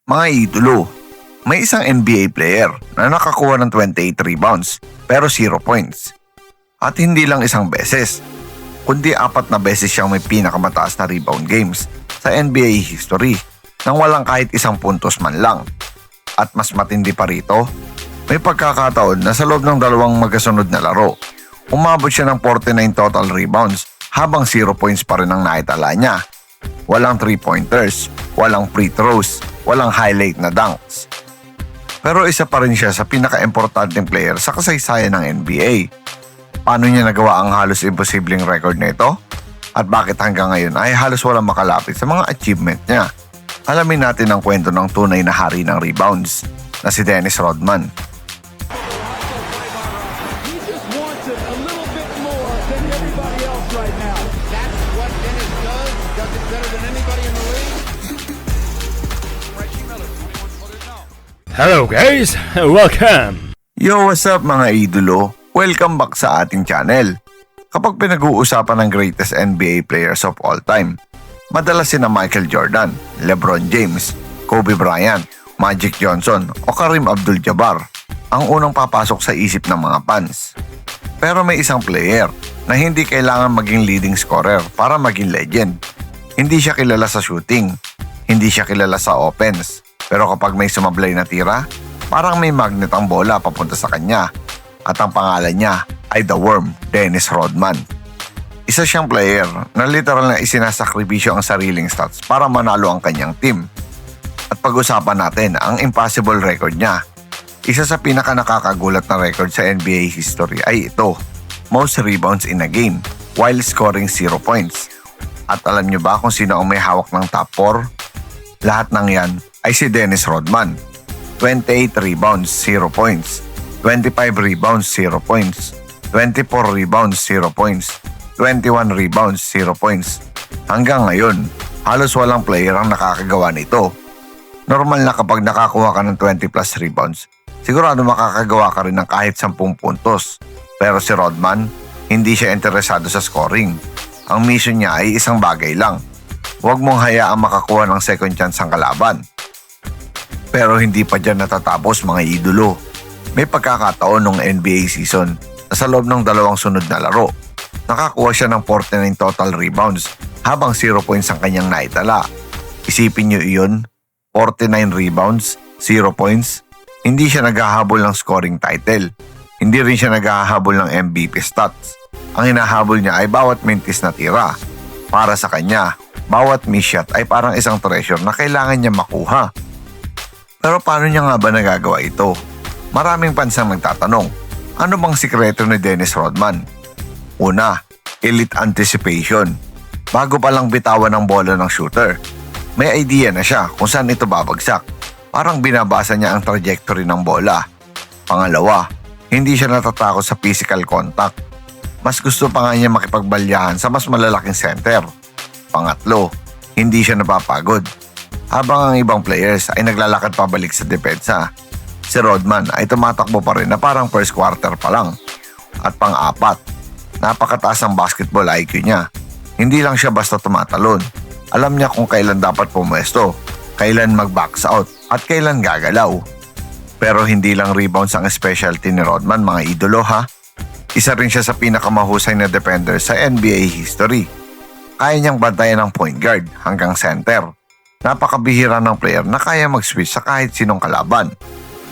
Mga idolo, may isang NBA player na nakakuha ng 28 rebounds pero 0 points. At hindi lang isang beses, kundi 4 na beses siyang may pinakamataas na rebound games sa NBA history nang walang kahit isang puntos man lang. At mas matindi pa rito, may pagkakataon na sa loob ng 2 magkasunod na laro, umabot siya ng 49 total rebounds habang 0 points pa rin ang naitala niya. Walang 3-pointers, walang free throws, walang highlight na dunks. Pero isa pa rin siya sa pinaka-importanteng player sa kasaysayan ng NBA. Paano niya nagawa ang halos imposibleng record na ito? At bakit hanggang ngayon ay halos walang makalapit sa mga achievement niya? Alamin natin ang kwento ng tunay na hari ng rebounds na si Dennis Rodman. Hello guys, welcome! Yo, what's up mga idolo? Welcome back sa ating channel. Kapag pinag-uusapan ng greatest NBA players of all time, madalas sina Michael Jordan, LeBron James, Kobe Bryant, Magic Johnson o Kareem Abdul-Jabbar ang unang papasok sa isip ng mga fans. Pero may isang player na hindi kailangan maging leading scorer para maging legend. Hindi siya kilala sa shooting, hindi siya kilala sa offense. Pero kapag may sumablay na tira, parang may magnet ang bola papunta sa kanya. At ang pangalan niya ay The Worm, Dennis Rodman. Isa siyang player na literal na isinasakripisyo ang sariling stats para manalo ang kanyang team. At pag-usapan natin ang impossible record niya. Isa sa pinaka-nakakagulat na record sa NBA history ay ito, most rebounds in a game while scoring 0 points. At alam niyo ba kung sino ang may hawak ng top 4? Lahat ng yan ay si Dennis Rodman. 28 rebounds, 0 points. 25 rebounds, 0 points. 24 rebounds, 0 points. 21 rebounds, 0 points. Hanggang ngayon, halos walang player ang nakakagawa nito. Normal na kapag nakakuha ka ng 20 plus rebounds, sigurado makakagawa ka rin ng kahit 10 puntos. Pero si Rodman, hindi siya interesado sa scoring. Ang mission niya ay isang bagay lang. Huwag mong hayaang makakuha ng second chance ang kalaban. Pero hindi pa dyan natatapos mga idolo. May pagkakataon ng NBA season na sa loob ng 2 sunod na laro, nakakuha siya ng 49 total rebounds habang 0 points ang kanyang naitala. Isipin niyo iyon, 49 rebounds, 0 points. Hindi siya naghahabol ng scoring title. Hindi rin siya naghahabol ng MVP stats. Ang hinahabol niya ay bawat mintis na tira. Para sa kanya, bawat miss shot ay parang isang treasure na kailangan niya makuha. Pero paano niya nga ba nagagawa ito? Maraming fans ang nagtatanong, ano bang sikreto ni Dennis Rodman? Una, elite anticipation. Bago pa lang bitawan ng bola ng shooter, may idea na siya kung saan ito babagsak. Parang binabasa niya ang trajectory ng bola. Pangalawa, hindi siya natatakot sa physical contact. Mas gusto pa nga niya makipagbalyahan sa mas malalaking center. Pangatlo, hindi siya napapagod. Habang ang ibang players ay naglalakad pabalik sa depensa, si Rodman ay tumatakbo pa rin na parang first quarter pa lang. At pang-apat, napakataas ang basketball IQ niya. Hindi lang siya basta tumatalon. Alam niya kung kailan dapat pumwesto, kailan mag-box out, at kailan gagalaw. Pero hindi lang rebounds ang specialty ni Rodman mga idolo ha. Isa rin siya sa pinakamahusay na defender sa NBA history. Kaya niyang bantayan ng point guard hanggang center. Napakabihira ng player na kaya mag-switch sa kahit sinong kalaban.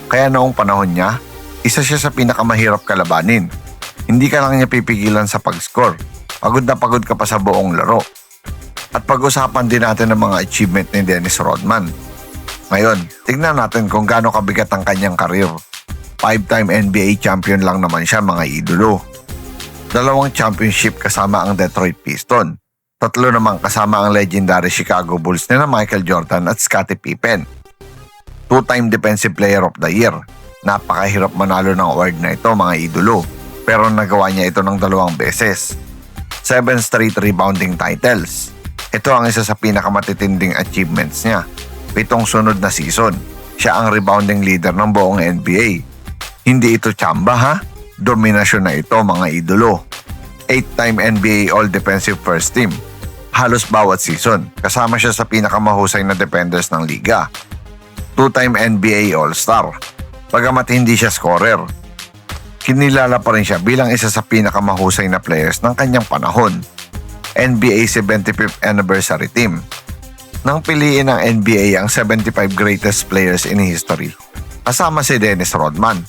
Kaya noong panahon niya, isa siya sa pinakamahirap kalabanin. Hindi ka lang niya pipigilan sa pag-score. Pagod na pagod ka pa sa buong laro. At pag-usapan din natin ang mga achievement ni Dennis Rodman. Ngayon, tignan natin kung gaano kabigat ang kanyang karir. 5-time NBA champion lang naman siya mga idolo. 2 championship kasama ang Detroit Pistons. 3 naman kasama ang legendary Chicago Bulls na Michael Jordan at Scottie Pippen. 2-time Defensive Player of the Year. Napakahirap manalo ng award na ito mga idolo, pero nagawa niya ito ng 2 beses. 7 straight rebounding titles. Ito ang isa sa pinakamatitinding achievements niya. 7 sunod na season, siya ang rebounding leader ng buong NBA. Hindi ito tsamba ha? Dominasyon na ito mga idolo. 8-time NBA All-Defensive First Team. Halos bawat season, kasama siya sa pinakamahusay na defenders ng liga. two-time NBA All-Star. Bagamat hindi siya scorer, kinilala pa rin siya bilang isa sa pinakamahusay na players ng kanyang panahon. NBA 75th Anniversary Team. Nang piliin ng NBA ang 75 greatest players in history, kasama si Dennis Rodman.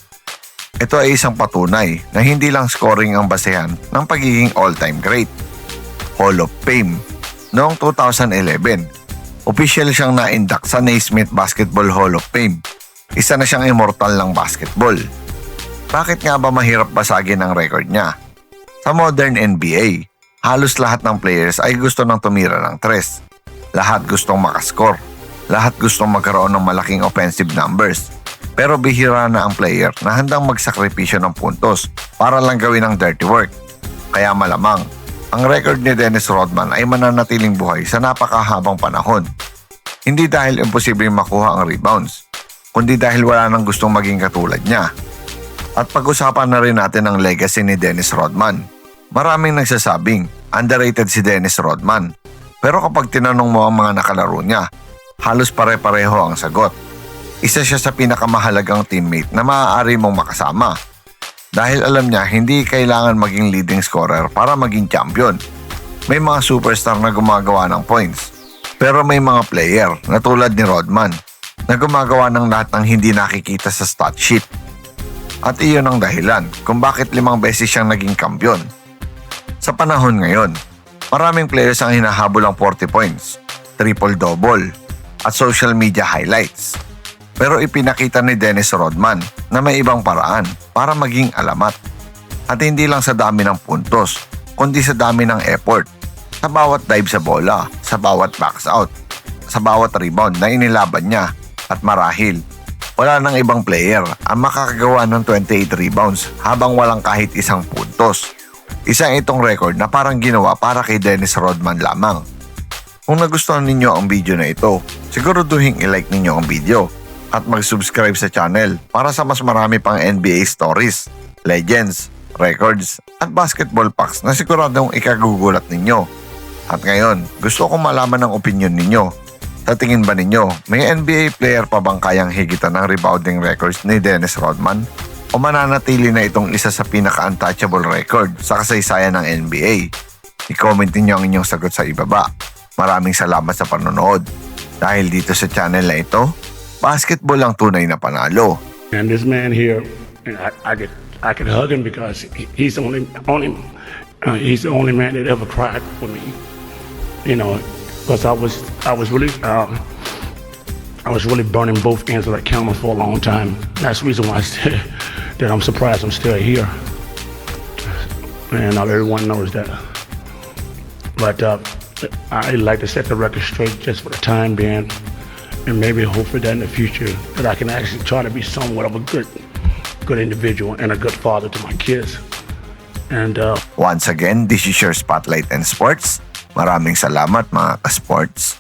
Ito ay isang patunay na hindi lang scoring ang basehan ng pagiging all-time great. Hall of Fame. Noong 2011, official siyang na-induct sa Naismith Basketball Hall of Fame. Isa na siyang immortal ng basketball. Bakit nga ba mahirap basagin ang record niya? Sa modern NBA, halos lahat ng players ay gusto ng tumira ng tres. Lahat gustong makascore. Lahat gustong magkaroon ng malaking offensive numbers. Pero bihira na ang player na handang magsakripisyo ng puntos para lang gawin ang dirty work. Kaya malamang, ang record ni Dennis Rodman ay mananatiling buhay sa napakahabang panahon. Hindi dahil imposibleng makuha ang rebounds, kundi dahil wala nang gustong maging katulad niya. At pag-usapan na rin natin ang legacy ni Dennis Rodman. Maraming nagsasabing underrated si Dennis Rodman. Pero kapag tinanong mo ang mga nakalaro niya, halos pare-pareho ang sagot. Isa siya sa pinakamahalagang teammate na maaari mong makasama. Dahil alam niya hindi kailangan maging leading scorer para maging champion. May mga superstar na gumagawa ng points. Pero may mga player na tulad ni Rodman na gumagawa ng lahat ng hindi nakikita sa stat sheet. At iyon ang dahilan kung bakit 5 beses siyang naging kampiyon. Sa panahon ngayon, maraming players ang hinahabol ang 40 points, triple-double, at social media highlights. Pero ipinakita ni Dennis Rodman na may ibang paraan para maging alamat. At hindi lang sa dami ng puntos, kundi sa dami ng effort. Sa bawat dive sa bola, sa bawat backs out, sa bawat rebound na inilaban niya. At marahil, wala nang ibang player ang makakagawa ng 28 rebounds habang walang kahit isang puntos. Isa itong record na parang ginawa para kay Dennis Rodman lamang. Kung nagustuhan ninyo ang video na ito, siguraduhin i-like ninyo ang video at mag-subscribe sa channel para sa mas marami pang NBA stories, legends, records at basketball facts na siguradong ikagugulat ninyo. At ngayon, gusto kong malaman ang opinion ninyo. Sa tingin ba ninyo, may NBA player pa bang kayang higitan ng rebounding records ni Dennis Rodman? O mananatili na itong isa sa pinaka-untouchable record sa kasaysayan ng NBA? I-comment niyo ang inyong sagot sa ibaba. Maraming salamat sa panonood. Dahil dito sa channel na ito, basketball ang tunay na panalo. And this man here, I could hug him because he's the only man that ever cried for me. You know, because I was really burning both ends of that camera for a long time. That's the reason why I said that I'm surprised I'm still here. And not everyone knows that. But I'd like to set the record straight just for the time being. And maybe hopefully that in the future that I can actually try to be somewhat of a good individual and a good father to my kids. And Once again, this is your Spotlight and Sports. Maraming salamat mga ka-sports.